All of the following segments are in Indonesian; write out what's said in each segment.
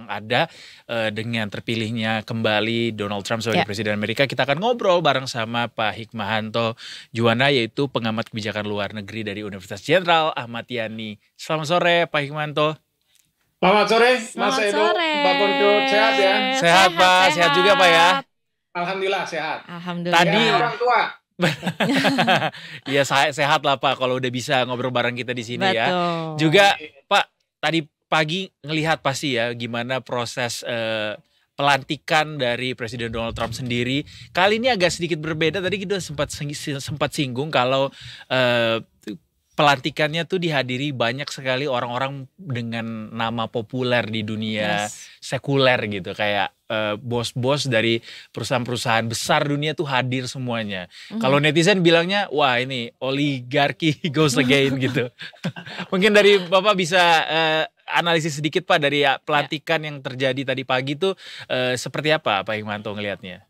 ada dengan terpilihnya kembali Donald Trump sebagai Presiden Amerika. Kita akan ngobrol bareng sama Pak Hikmahanto Juwana, yaitu pengamat kebijakan luar negeri dari Universitas Jenderal Ahmad Yani. Selamat sore Pak Hikmahanto. Selamat sore Mas Edo, Mbak Ponco, sehat ya? Sehat Pak, sehat juga Pak ya? Alhamdulillah sehat. Alhamdulillah. Tadi ya, orang tua. Iya sehat lah Pak kalau udah bisa ngobrol bareng kita di sini. Betul. Ya. Juga Pak tadi pagi ngelihat pasti ya gimana proses pelantikan dari Presiden Donald Trump sendiri. Kali ini agak sedikit berbeda. Tadi kita sempat singgung kalau pelantikannya tuh dihadiri banyak sekali orang-orang dengan nama populer di dunia sekuler gitu, kayak bos-bos dari perusahaan-perusahaan besar dunia tuh hadir semuanya. Kalau netizen bilangnya, wah ini oligarki goes again gitu. Mungkin dari Bapak bisa analisis sedikit Pak dari pelantikan yang terjadi tadi pagi tuh seperti apa Pak Hikmahanto ngelihatnya?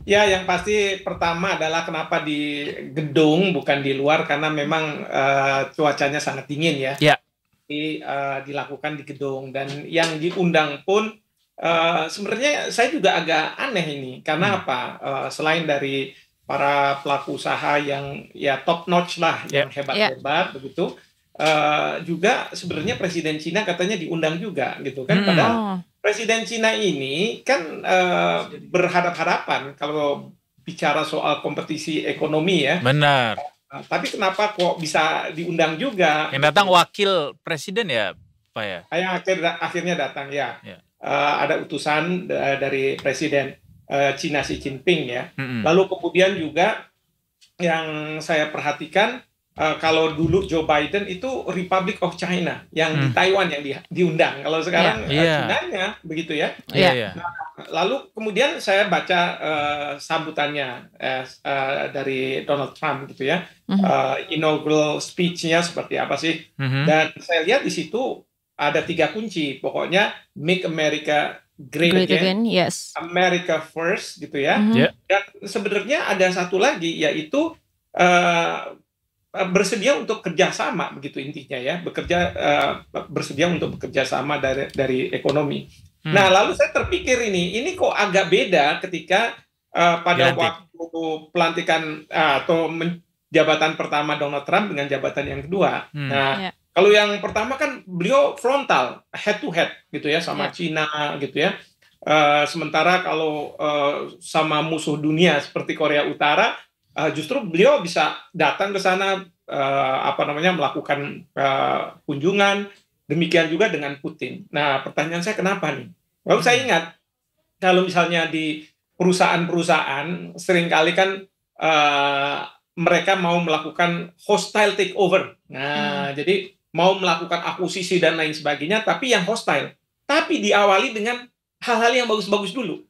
Ya, yang pasti pertama adalah kenapa di gedung bukan di luar, karena memang cuacanya sangat dingin ya. Jadi dilakukan di gedung, dan yang diundang pun sebenarnya saya juga agak aneh ini. Karena apa? Selain dari para pelaku usaha yang ya top notch lah, yang hebat-hebat begitu, juga sebenarnya Presiden Cina katanya diundang juga gitu kan. Padahal Presiden Cina ini kan berhadap-hadapan kalau bicara soal kompetisi ekonomi ya. Benar. Tapi kenapa kok bisa diundang juga? Yang datang wakil presiden ya Pak ya? Yang akhirnya datang ya. Ada utusan dari Presiden Cina Xi Jinping ya. Lalu kemudian juga yang saya perhatikan, kalau dulu Joe Biden itu Republic of China, yang di Taiwan yang diundang. Kalau sekarang Chinanya begitu ya. Nah, lalu kemudian saya baca sambutannya dari Donald Trump gitu ya. Inaugural speech-nya seperti apa sih? Dan saya lihat di situ ada 3 kunci. Pokoknya Make America Great Again, America First gitu ya. Dan sebenarnya ada satu lagi, yaitu bersedia untuk kerjasama begitu intinya ya, bersedia untuk bekerja sama dari ekonomi. Nah lalu saya terpikir ini kok agak beda ketika pada waktu pelantikan atau jabatan pertama Donald Trump dengan jabatan yang kedua. Nah kalau yang pertama kan beliau frontal, head to head gitu ya sama Cina gitu ya. Sementara kalau sama musuh dunia seperti Korea Utara, justru beliau bisa datang ke sana melakukan kunjungan, demikian juga dengan Putin. Nah, pertanyaan saya kenapa nih? Lalu saya ingat kalau misalnya di perusahaan-perusahaan seringkali kan mereka mau melakukan hostile takeover. Nah, jadi mau melakukan akuisisi dan lain sebagainya, tapi yang hostile. Tapi diawali dengan hal-hal yang bagus-bagus dulu.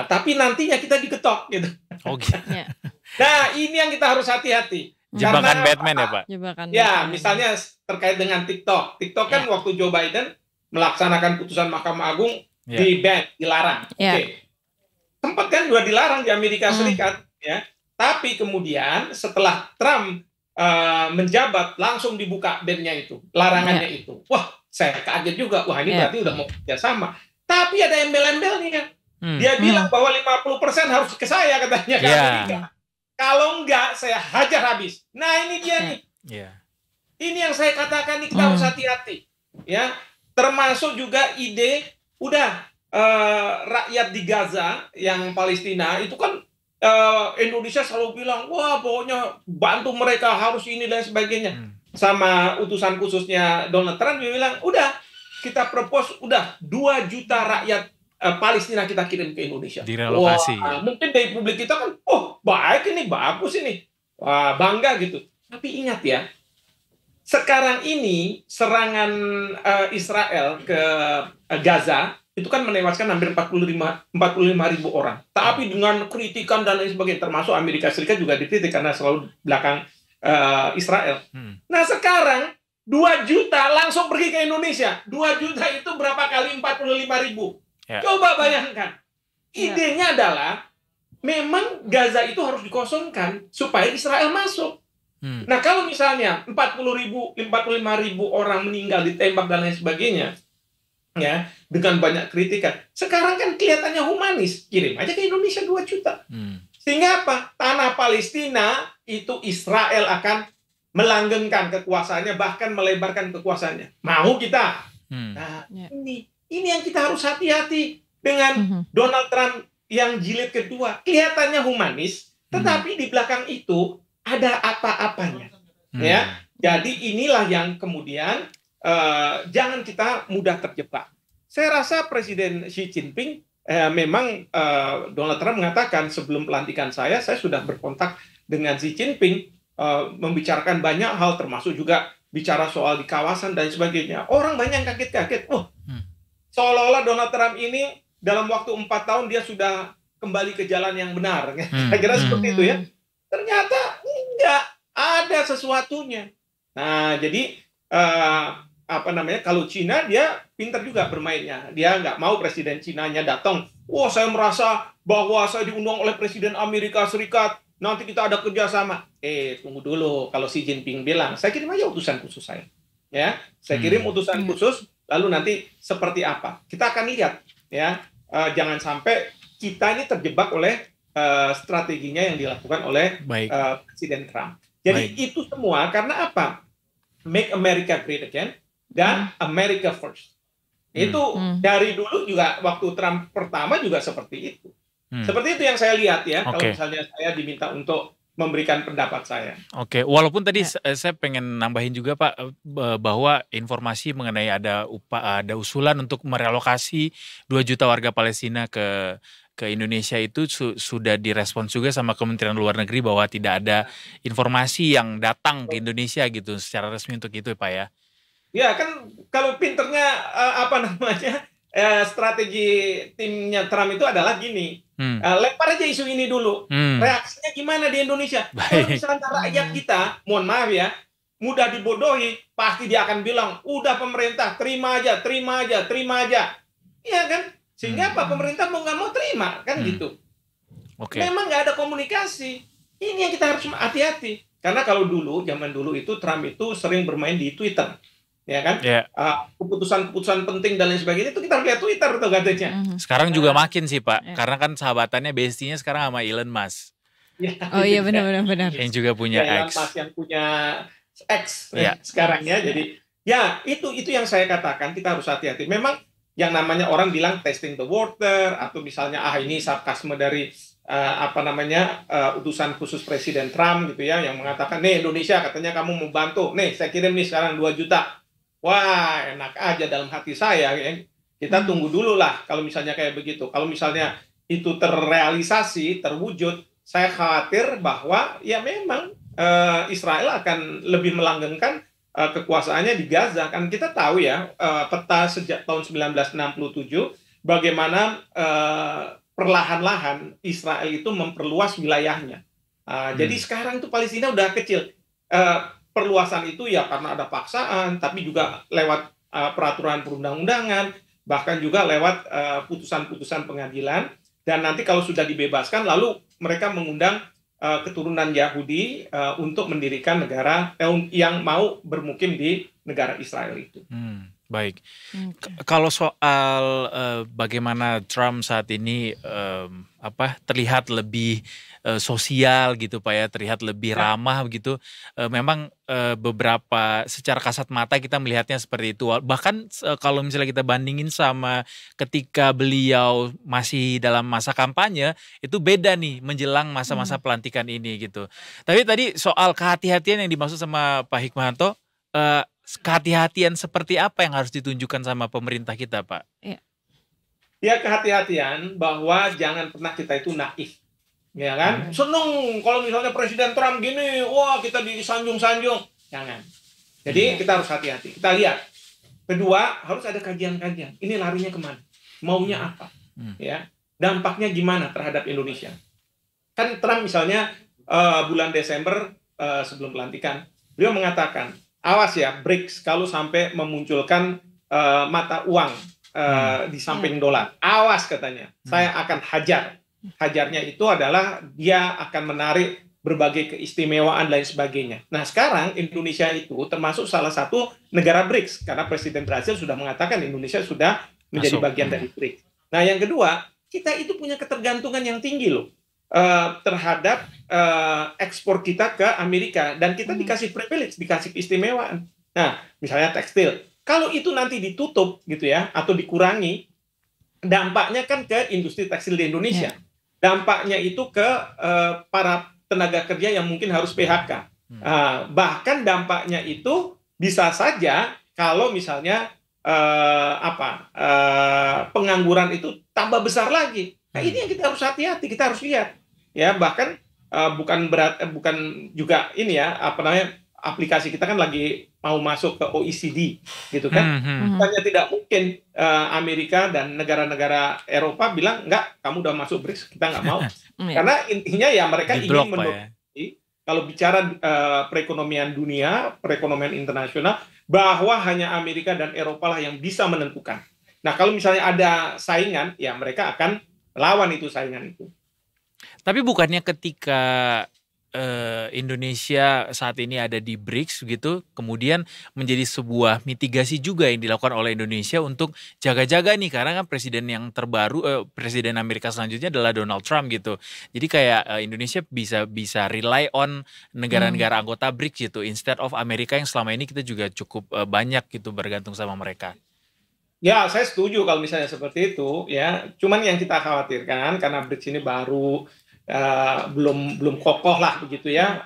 Tapi nantinya kita diketok gitu. Nah, ini yang kita harus hati-hati. Jebakan Batman ya Pak? Misalnya terkait dengan TikTok. TikTok kan waktu Joe Biden melaksanakan putusan Mahkamah Agung di-ban, dilarang. Sempat kan juga dilarang di Amerika Serikat. Ya. Tapi kemudian setelah Trump menjabat, langsung dibuka ban-nya itu, larangannya itu. Wah, saya kaget juga. Wah, ini berarti udah mau kerjasama. Tapi ada embel-embelnya. Dia bilang bahwa 50% harus ke saya katanya ke Amerika. Kalau enggak, saya hajar habis. Nah, ini dia nih. Ini yang saya katakan, nih kita harus hati-hati. Ya, termasuk juga ide, rakyat di Gaza, yang Palestina, itu kan Indonesia selalu bilang, wah pokoknya bantu mereka, harus ini dan sebagainya. Sama utusan khususnya Donald Trump, dia bilang, kita propose, 2 juta rakyat Palestina kita kirim ke Indonesia. Direlokasi. Mungkin dari publik kita kan, baik ini, bagus ini. Wah, bangga gitu. Tapi ingat ya, sekarang ini serangan Israel ke Gaza, itu kan menewaskan hampir 45.000 orang. Tapi dengan kritikan dan lain sebagainya, termasuk Amerika Serikat juga dikritik karena selalu belakang Israel. Nah sekarang, 2 juta langsung pergi ke Indonesia. 2 juta itu berapa kali 45.000? Coba bayangkan. Idenya adalah memang Gaza itu harus dikosongkan supaya Israel masuk. Nah, kalau misalnya 45.000 orang meninggal ditembak dan lain sebagainya, ya, dengan banyak kritikan. Sekarang kan kelihatannya humanis, kirim aja ke Indonesia 2 juta. Sehingga apa? Tanah Palestina itu Israel akan melanggengkan kekuasaannya, bahkan melebarkan kekuasaannya. Mau kita? Nah, ini yang kita harus hati-hati dengan Donald Trump yang jilid kedua. Kelihatannya humanis, tetapi di belakang itu ada apa-apanya. Ya, jadi inilah yang kemudian jangan kita mudah terjebak. Saya rasa Presiden Xi Jinping memang Donald Trump mengatakan sebelum pelantikan saya sudah berkontak dengan Xi Jinping, membicarakan banyak hal, termasuk juga bicara soal di kawasan dan sebagainya. Orang banyak kaget-kaget. Seolah-olah Donald Trump ini dalam waktu 4 tahun dia sudah kembali ke jalan yang benar. Saya kira seperti itu ya. Ternyata enggak, ada sesuatunya. Nah, jadi kalau Cina dia pintar juga bermainnya. Dia nggak mau presiden Cinanya datang. Wah, saya merasa bahwa saya diundang oleh presiden Amerika Serikat. Nanti kita ada kerjasama. Tunggu dulu. Kalau Xi Jinping bilang, saya kirim aja utusan khusus saya. Ya, saya kirim utusan khusus. Lalu nanti seperti apa? Kita akan lihat. Ya, jangan sampai kita ini terjebak oleh strateginya yang dilakukan oleh Presiden Trump. Jadi itu semua karena apa? Make America Great Again dan America First. Itu dari dulu juga waktu Trump pertama juga seperti itu. Seperti itu yang saya lihat ya. Kalau misalnya saya diminta untuk memberikan pendapat saya. Walaupun tadi saya pengen nambahin juga Pak, bahwa informasi mengenai ada usulan untuk merelokasi 2 juta warga Palestina ke Indonesia itu sudah direspons juga sama Kementerian Luar Negeri bahwa tidak ada informasi yang datang ke Indonesia gitu secara resmi untuk itu Pak ya. Ya kan kalau pinternya strategi timnya Trump itu adalah gini. Lempar aja isu ini dulu. Reaksinya gimana di Indonesia? Kalau misalnya rakyat kita, mohon maaf ya, mudah dibodohi, pasti dia akan bilang, udah pemerintah terima aja. Iya kan? Sehingga apa? Pemerintah mau nggak mau terima kan gitu. Memang nggak ada komunikasi. Ini yang kita harus hati-hati. Karena kalau zaman dulu itu Trump itu sering bermain di Twitter. Ya kan? Keputusan penting dan lain sebagainya itu kita lihat Twitter tuh katanya. Sekarang juga makin sih Pak, karena kan sahabatannya bestinya sekarang sama Elon Musk. Iya benar. Yang juga punya X. Elon Musk yang punya X sekarang ya. Jadi ya itu yang saya katakan, kita harus hati-hati. Memang yang namanya orang bilang testing the water atau misalnya ini sarkasme dari utusan khusus Presiden Trump gitu ya, yang mengatakan nih Indonesia katanya kamu mau bantu, nih saya kirim nih sekarang 2 juta. Wah, enak aja dalam hati saya ya. Kita tunggu dulu lah kalau misalnya kayak begitu. Kalau misalnya itu terrealisasi, terwujud, saya khawatir bahwa ya memang Israel akan lebih melanggengkan kekuasaannya di Gaza. Kan kita tahu ya, peta sejak tahun 1967 bagaimana perlahan-lahan Israel itu memperluas wilayahnya. Jadi sekarang itu Palestina udah kecil. Perluasan itu ya karena ada paksaan, tapi juga lewat peraturan perundang-undangan, bahkan juga lewat putusan-putusan pengadilan. Dan nanti kalau sudah dibebaskan, lalu mereka mengundang keturunan Yahudi untuk mendirikan negara yang mau bermukim di negara Israel itu. Baik. Kalau soal bagaimana Trump saat ini terlihat lebih sosial gitu Pak ya, terlihat lebih ramah begitu. Memang beberapa secara kasat mata kita melihatnya seperti itu. Bahkan kalau misalnya kita bandingin sama ketika beliau masih dalam masa kampanye, itu beda nih menjelang masa-masa pelantikan ini gitu. Tapi tadi soal kehati-hatian yang dimaksud sama Pak Hikmahanto, kehati-hatian seperti apa yang harus ditunjukkan sama pemerintah kita, Pak? Ya kehati-hatian bahwa jangan pernah kita itu naif, ya kan? Seneng kalau misalnya Presiden Trump gini, wah kita disanjung-sanjung, jangan. Jadi kita harus hati-hati. Kita lihat. Kedua, harus ada kajian-kajian. Ini larinya kemana? Maunya apa? Ya, dampaknya gimana terhadap Indonesia? Kan Trump misalnya bulan Desember sebelum pelantikan, beliau mengatakan, awas ya, BRICS kalau sampai memunculkan mata uang di samping dolar. Awas katanya, saya akan hajar. Hajarnya itu adalah dia akan menarik berbagai keistimewaan dan sebagainya. Nah sekarang Indonesia itu termasuk salah satu negara BRICS, karena Presiden Brasil sudah mengatakan Indonesia sudah menjadi bagian dari BRICS. Nah, yang kedua, kita itu punya ketergantungan yang tinggi loh terhadap ekspor kita ke Amerika, dan kita dikasih privilege, dikasih keistimewaan. Nah, misalnya tekstil. Kalau itu nanti ditutup gitu ya, atau dikurangi, dampaknya kan ke industri tekstil di Indonesia. Dampaknya itu ke para tenaga kerja yang mungkin harus PHK. Bahkan dampaknya itu bisa saja kalau misalnya pengangguran itu tambah besar lagi. Nah, ini yang kita harus hati-hati, kita harus lihat. Ya, bahkan bukan juga ini ya, aplikasi kita kan lagi mau masuk ke OECD gitu kan. Bukannya tidak mungkin Amerika dan negara-negara Eropa bilang enggak, kamu udah masuk BRICS, kita nggak mau. Karena intinya ya mereka ingin menutupi kalau bicara perekonomian dunia, perekonomian internasional, bahwa hanya Amerika dan Eropa lah yang bisa menentukan. Nah, kalau misalnya ada saingan, ya mereka akan lawan itu saingan itu. Tapi bukannya ketika Indonesia saat ini ada di BRICS gitu, kemudian menjadi sebuah mitigasi juga yang dilakukan oleh Indonesia untuk jaga-jaga nih, karena kan presiden yang terbaru, presiden Amerika selanjutnya adalah Donald Trump gitu. Jadi kayak Indonesia bisa rely on negara-negara anggota BRICS gitu, instead of Amerika yang selama ini kita juga cukup banyak gitu bergantung sama mereka. Ya, saya setuju kalau misalnya seperti itu ya. Cuman yang kita khawatirkan karena BRICS ini baru belum kokoh lah begitu ya,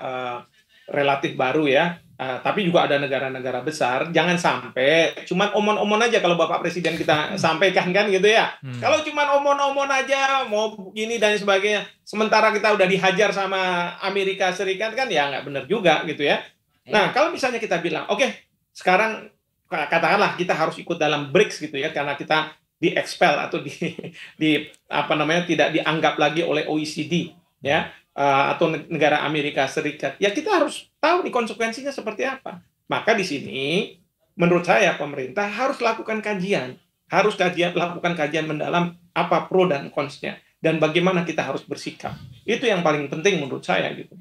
relatif baru ya. Tapi juga ada negara-negara besar. Jangan sampai cuman omon-omon aja kalau Bapak Presiden kita sampaikan kan gitu ya. Kalau cuman omon-omon aja mau begini dan sebagainya, sementara kita udah dihajar sama Amerika Serikat kan ya nggak benar juga gitu ya. Nah, kalau misalnya kita bilang, oke, sekarang katakanlah kita harus ikut dalam BRICS gitu ya, karena kita di-expel atau tidak dianggap lagi oleh OECD ya, atau negara Amerika Serikat. Ya kita harus tahu nih konsekuensinya seperti apa. Maka di sini menurut saya pemerintah harus lakukan kajian, lakukan kajian mendalam apa pro dan cons-nya dan bagaimana kita harus bersikap. Itu yang paling penting menurut saya gitu.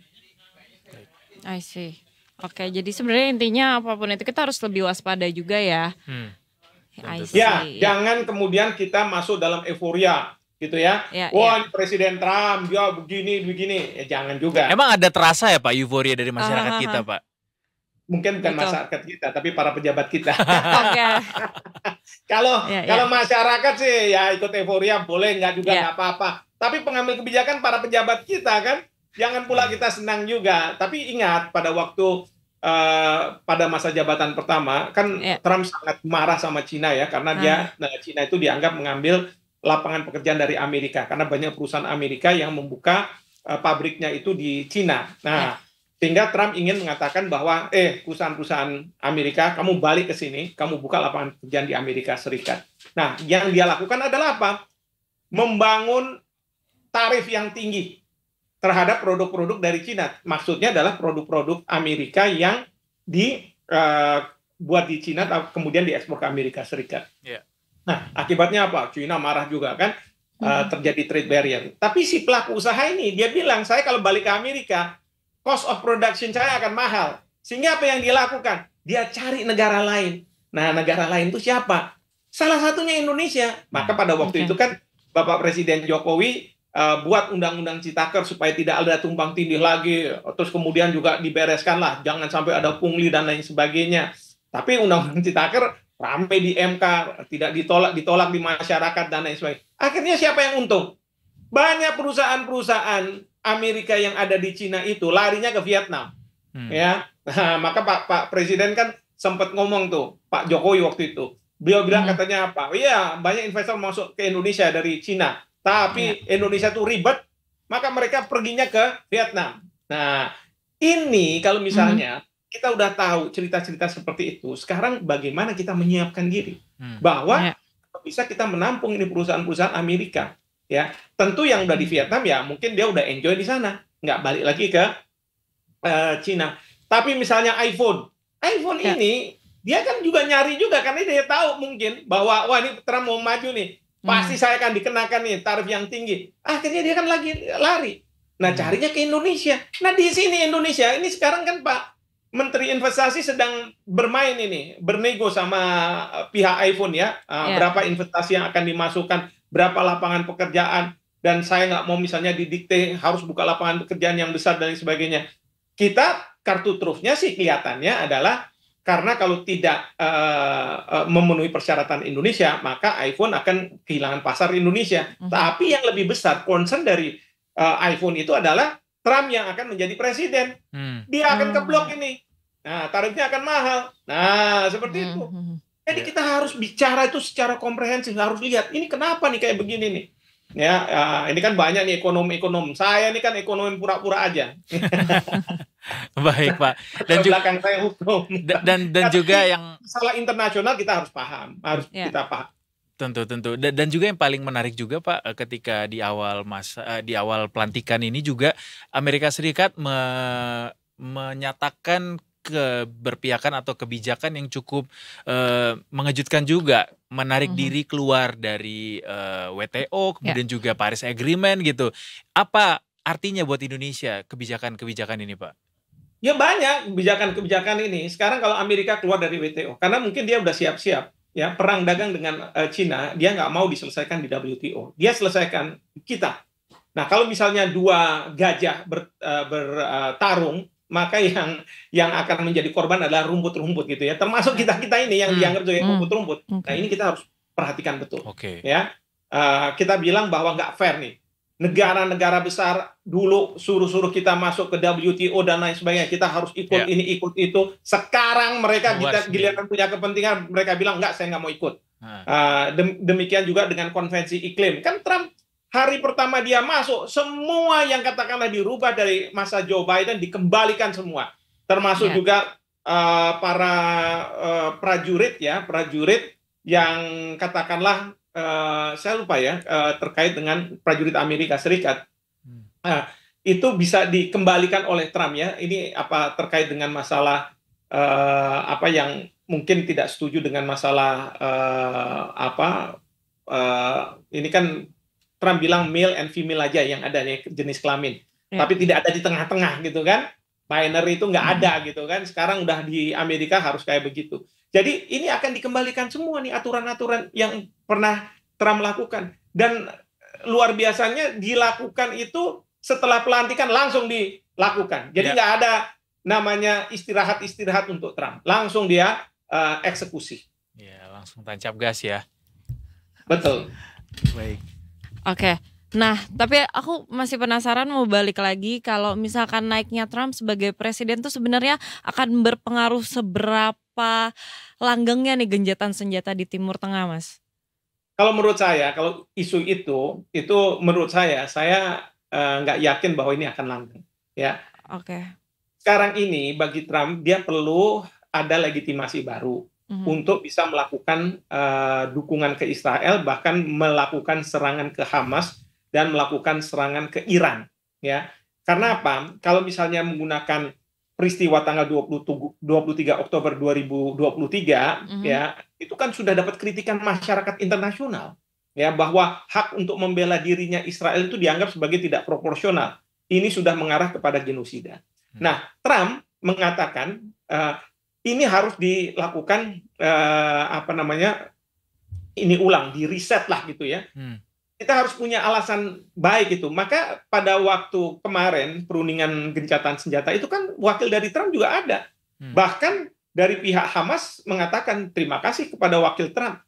I see. Oke, jadi sebenarnya intinya apapun itu kita harus lebih waspada juga ya. Ya, jangan kemudian kita masuk dalam euforia gitu ya. Wah, ini Presiden Trump, dia begini. Ya jangan juga. Emang ada terasa ya Pak euforia dari masyarakat kita, Pak? Mungkin bukan masyarakat kita, tapi para pejabat kita. Oke. Kalau masyarakat sih ya ikut euforia boleh, nggak juga nggak apa-apa. Tapi pengambil kebijakan para pejabat kita kan, jangan pula kita senang juga. Tapi ingat pada waktu pada masa jabatan pertama kan Trump sangat marah sama Cina ya, karena Cina itu dianggap mengambil lapangan pekerjaan dari Amerika karena banyak perusahaan Amerika yang membuka pabriknya itu di Cina. Nah, sehingga Trump ingin mengatakan bahwa perusahaan-perusahaan Amerika, kamu balik ke sini, kamu buka lapangan pekerjaan di Amerika Serikat. Nah, yang dia lakukan adalah apa? Membangun tarif yang tinggi terhadap produk-produk dari Cina. Maksudnya adalah produk-produk Amerika yang dibuat di Cina kemudian diekspor ke Amerika Serikat. Nah, akibatnya apa? Cina marah juga kan, terjadi trade barrier. Tapi si pelaku usaha ini dia bilang, saya kalau balik ke Amerika, cost of production saya akan mahal. Sehingga apa yang dia lakukan? Dia cari negara lain. Nah, negara lain itu siapa? Salah satunya Indonesia. Maka pada waktu itu kan Bapak Presiden Jokowi buat undang-undang Citaker supaya tidak ada tumpang tindih lagi, terus kemudian juga dibereskan lah, jangan sampai ada pungli dan lain sebagainya. Tapi undang-undang Citaker ramai di MK, tidak ditolak di masyarakat dan lain sebagainya. Akhirnya siapa yang untung? Banyak perusahaan-perusahaan Amerika yang ada di Cina itu larinya ke Vietnam. Ya, nah, maka Pak Presiden kan sempat ngomong tuh, Pak Jokowi waktu itu. Beliau bilang katanya apa? Iya, banyak investor masuk ke Indonesia dari Cina. Tapi Indonesia tuh ribet, maka mereka perginya ke Vietnam. Nah, ini kalau misalnya kita udah tahu cerita-cerita seperti itu, sekarang bagaimana kita menyiapkan diri bahwa bisa kita menampung ini perusahaan-perusahaan Amerika. Ya, tentu yang udah di Vietnam ya mungkin dia udah enjoy di sana, nggak balik lagi ke Cina. Tapi misalnya iPhone ini dia kan juga nyari juga karena dia tahu mungkin bahwa wah ini Trump mau maju nih. Pasti saya akan dikenakan nih tarif yang tinggi. Akhirnya dia kan lagi lari. Nah, carinya ke Indonesia. Nah, di sini Indonesia, ini sekarang kan Pak Menteri investasi sedang bermain ini, bernego sama pihak iPhone ya, berapa investasi yang akan dimasukkan, berapa lapangan pekerjaan, dan saya nggak mau misalnya didikte harus buka lapangan pekerjaan yang besar dan sebagainya. Kita kartu trufnya sih kelihatannya adalah karena kalau tidak memenuhi persyaratan Indonesia, maka iPhone akan kehilangan pasar Indonesia. Tapi yang lebih besar concern dari iPhone itu adalah Trump yang akan menjadi presiden. Dia akan keblok ini. Nah, tarifnya akan mahal. Nah, seperti itu. Jadi kita harus bicara itu secara komprehensif, harus lihat ini kenapa nih kayak begini nih. Ya, ini kan banyak nih ekonom-ekonom. Saya ini kan ekonom pura-pura aja. Baik, Pak. Dan belakang saya hukum. Dan juga yang masalah internasional kita harus paham, kita paham. Tentu. Dan juga yang paling menarik juga, Pak, ketika di awal pelantikan ini juga Amerika Serikat menyatakan keberpihakan atau kebijakan yang cukup mengejutkan juga, menarik diri keluar dari WTO, kemudian juga Paris Agreement gitu. Apa artinya buat Indonesia kebijakan-kebijakan ini, Pak? Ya banyak kebijakan-kebijakan ini. Sekarang kalau Amerika keluar dari WTO, karena mungkin dia udah siap-siap ya perang dagang dengan Cina, dia nggak mau diselesaikan di WTO. Dia selesaikan kita. Nah, kalau misalnya dua gajah bertarung, maka yang akan menjadi korban adalah rumput-rumput gitu ya. Termasuk kita ini yang dianggap sebagai rumput-rumput. Nah, ini kita harus perhatikan betul. Ya, kita bilang bahwa nggak fair nih. Negara-negara besar dulu suruh kita masuk ke WTO dan lain sebagainya. Kita harus ikut ini, ikut itu. Sekarang mereka giliran punya kepentingan, mereka bilang nggak, saya nggak mau ikut. Demikian juga dengan konvensi iklim. Kan Trump hari pertama dia masuk, semua yang katakanlah dirubah dari masa Joe Biden dikembalikan semua. Termasuk juga para prajurit yang katakanlah saya lupa ya, terkait dengan prajurit Amerika Serikat. Itu bisa dikembalikan oleh Trump ya. Ini terkait dengan masalah yang mungkin tidak setuju dengan masalah ini kan Trump bilang male and female aja yang ada nih jenis kelamin. Tapi tidak ada di tengah-tengah gitu kan. Binary itu nggak ada gitu kan. Sekarang udah di Amerika harus kayak begitu. Jadi ini akan dikembalikan semua nih aturan-aturan yang pernah Trump lakukan. Dan luar biasanya dilakukan itu setelah pelantikan langsung dilakukan. Jadi nggak ada namanya istirahat-istirahat untuk Trump. Langsung dia eksekusi. Ya, langsung tancap gas ya. Betul. Baik. Oke. Nah, tapi aku masih penasaran, mau balik lagi kalau misalkan naiknya Trump sebagai presiden tuh sebenarnya akan berpengaruh seberapa langgengnya nih genjatan senjata di Timur Tengah, Mas? Kalau menurut saya, kalau isu itu menurut saya nggak yakin bahwa ini akan langgeng. Ya. Sekarang ini bagi Trump dia perlu ada legitimasi baru untuk bisa melakukan dukungan ke Israel, bahkan melakukan serangan ke Hamas dan melakukan serangan ke Iran, ya. Karena apa? Kalau misalnya menggunakan peristiwa tanggal 23 Oktober 2023, ya, itu kan sudah dapat kritikan masyarakat internasional, ya, bahwa hak untuk membela dirinya Israel itu dianggap sebagai tidak proporsional. Ini sudah mengarah kepada genosida. Nah, Trump mengatakan ini harus dilakukan ini ulang, di reset lah gitu ya. Kita harus punya alasan baik itu. Maka pada waktu kemarin perundingan gencatan senjata itu kan wakil dari Trump juga ada. Bahkan dari pihak Hamas mengatakan terima kasih kepada wakil Trump.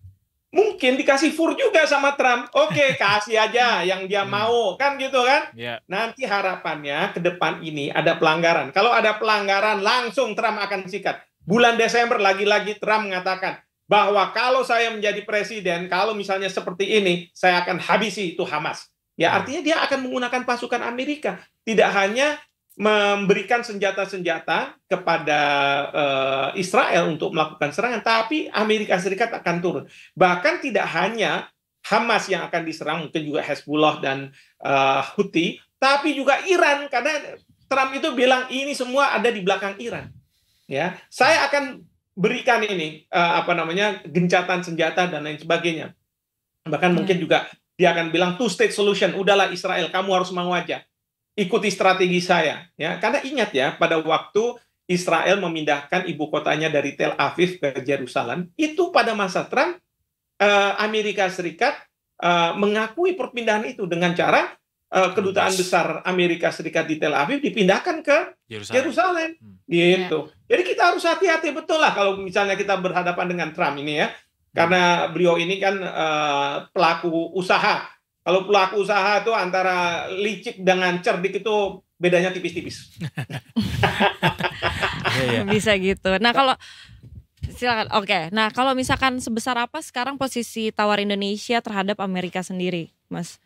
Mungkin dikasih fur juga sama Trump. Oke, kasih aja yang dia mau, kan gitu kan? Nanti harapannya ke depan ini ada pelanggaran. Kalau ada pelanggaran langsung Trump akan sikat. Bulan Desember lagi-lagi Trump mengatakan bahwa kalau saya menjadi presiden, kalau misalnya seperti ini, saya akan habisi itu Hamas. Ya, artinya dia akan menggunakan pasukan Amerika. Tidak hanya memberikan senjata-senjata kepada Israel untuk melakukan serangan, tapi Amerika Serikat akan turun. Bahkan tidak hanya Hamas yang akan diserang, mungkin juga Hezbollah dan Houthi, tapi juga Iran, karena Trump itu bilang ini semua ada di belakang Iran. Ya, saya akan berikan ini gencatan senjata dan lain sebagainya. Bahkan mungkin juga dia akan bilang two state solution, udahlah Israel kamu harus mau aja ikuti strategi saya, ya. Karena ingat ya, pada waktu Israel memindahkan ibu kotanya dari Tel Aviv ke Yerusalem, itu pada masa Trump Amerika Serikat mengakui perpindahan itu dengan cara kedutaan besar Amerika Serikat di Tel Aviv dipindahkan ke Yerusalem. Gitu. Jadi kita harus hati-hati betul lah kalau misalnya kita berhadapan dengan Trump ini ya. Karena beliau ini kan pelaku usaha. Kalau pelaku usaha itu antara licik dengan cerdik itu bedanya tipis-tipis. Bisa gitu. Nah kalau silakan. Oke. Nah kalau misalkan sebesar apa sekarang posisi tawar Indonesia terhadap Amerika sendiri, Mas?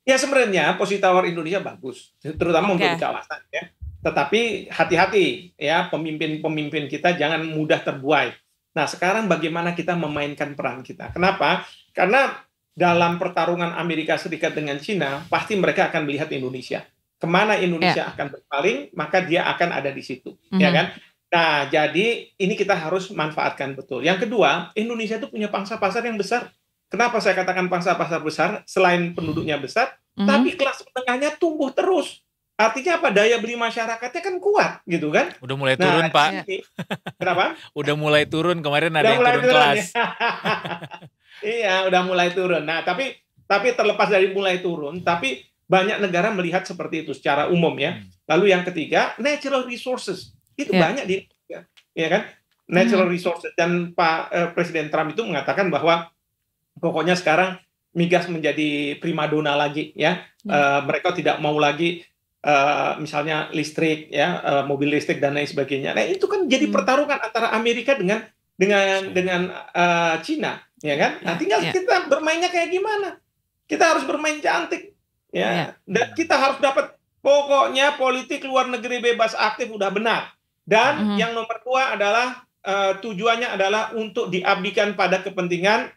Ya sebenarnya posisi tawar Indonesia bagus, terutama untuk di kawasan ya. Tetapi hati-hati ya, pemimpin-pemimpin kita jangan mudah terbuai. Nah sekarang bagaimana kita memainkan peran kita? Kenapa? Karena dalam pertarungan Amerika Serikat dengan Cina, pasti mereka akan melihat Indonesia. Kemana Indonesia akan berpaling, maka dia akan ada di situ, ya kan? Nah, jadi ini kita harus manfaatkan betul. Yang kedua, Indonesia itu punya pangsa pasar yang besar. Kenapa saya katakan pangsa pasar besar? Selain penduduknya besar, tapi kelas menengahnya tumbuh terus. Artinya apa? Daya beli masyarakatnya kan kuat, gitu kan? Udah mulai turun, Pak. Kenapa? Udah mulai turun, kemarin ada yang turun kelas. Ya? Iya, udah mulai turun. Nah, tapi terlepas dari mulai turun, tapi banyak negara melihat seperti itu secara umum ya. Lalu yang ketiga, natural resources. Itu banyak di Indonesia, ya kan? Natural resources. Dan Pak Presiden Trump itu mengatakan bahwa pokoknya sekarang migas menjadi primadona lagi ya. Mereka tidak mau lagi misalnya listrik ya, mobil listrik dan lain sebagainya. Nah, itu kan jadi pertarungan antara Amerika dengan Cina, ya kan? Nah, tinggal kita bermainnya kayak gimana. Kita harus bermain cantik ya. Dan kita harus dapat pokoknya politik luar negeri bebas aktif udah benar. Dan yang nomor 2 adalah tujuannya adalah untuk diabdikan pada kepentingan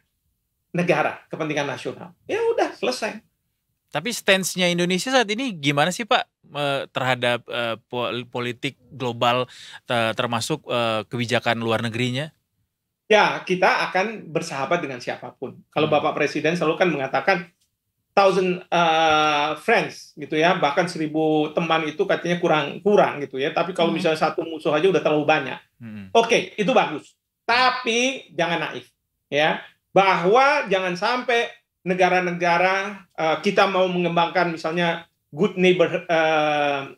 negara, kepentingan nasional. Ya udah selesai. Tapi stance-nya Indonesia saat ini gimana sih Pak terhadap politik global termasuk kebijakan luar negerinya? Ya, kita akan bersahabat dengan siapapun. Kalau Bapak Presiden selalu kan mengatakan 1,000 friends gitu ya, bahkan 1,000 teman itu katanya kurang gitu ya. Tapi kalau misalnya satu musuh aja udah terlalu banyak. Oke, itu bagus. Tapi jangan naif ya, bahwa jangan sampai negara-negara kita mau mengembangkan misalnya good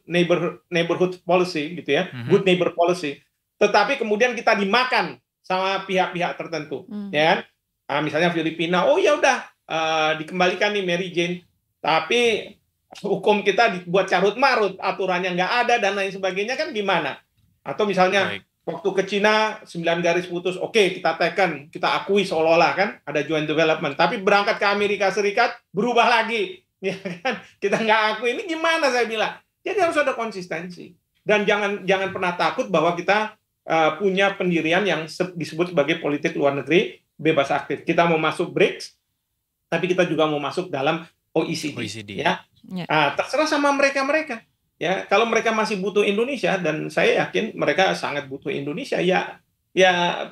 neighborhood policy gitu ya, good neighbor policy, tetapi kemudian kita dimakan sama pihak-pihak tertentu, ya kan? Misalnya Filipina, oh ya udah dikembalikan nih Mary Jane, tapi hukum kita dibuat carut marut, aturannya nggak ada dan lain sebagainya kan gimana? Atau misalnya waktu ke Cina 9 garis putus, oke, kita teken, kita akui seolah-olah kan ada joint development, tapi berangkat ke Amerika Serikat berubah lagi, ya kan? Kita nggak akui, ini gimana saya bilang? Jadi harus ada konsistensi dan jangan pernah takut bahwa kita punya pendirian yang disebut sebagai politik luar negeri bebas aktif. Kita mau masuk BRICS, tapi kita juga mau masuk dalam OECD. Ya. Terserah sama mereka. Ya, kalau mereka masih butuh Indonesia dan saya yakin mereka sangat butuh Indonesia, ya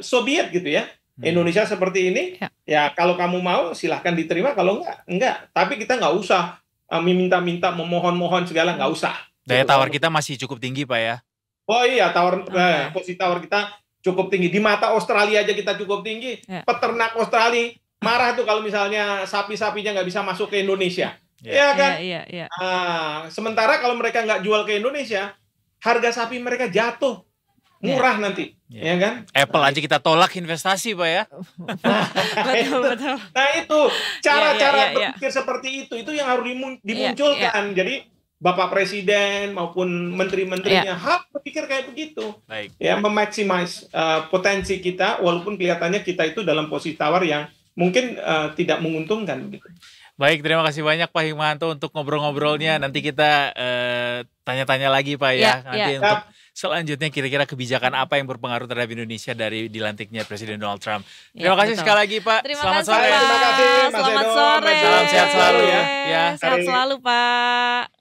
so be it gitu ya. Indonesia seperti ini, ya kalau kamu mau silahkan diterima, kalau enggak. Tapi kita nggak usah meminta-minta, memohon-mohon segala, nggak usah. Daya tawar kita masih cukup tinggi Pak ya. Oh iya, posisi tawar kita cukup tinggi. Di mata Australia aja kita cukup tinggi. Peternak Australia marah tuh kalau misalnya sapi-sapinya nggak bisa masuk ke Indonesia. Iya kan? Iya. Sementara kalau mereka nggak jual ke Indonesia, harga sapi mereka jatuh. Murah nanti. Ya kan? Apple aja kita tolak investasi Pak ya. Betul. Nah itu, cara-cara berpikir seperti itu yang harus dimunculkan. Jadi Bapak Presiden maupun menteri-menterinya harus berpikir kayak begitu. Ya, memaximize potensi kita walaupun kelihatannya kita itu dalam posisi tawar yang mungkin tidak menguntungkan gitu. Baik, terima kasih banyak Pak Hikmahanto untuk ngobrol-ngobrolnya. Nanti kita tanya-tanya lagi Pak ya. Nanti untuk selanjutnya kira-kira kebijakan apa yang berpengaruh terhadap Indonesia dari dilantiknya Presiden Donald Trump. Terima kasih sekali lagi Pak. Selamat sore. Terima kasih Mas Edo. Selamat sore. Salam sehat selalu ya. Sehat selalu Pak.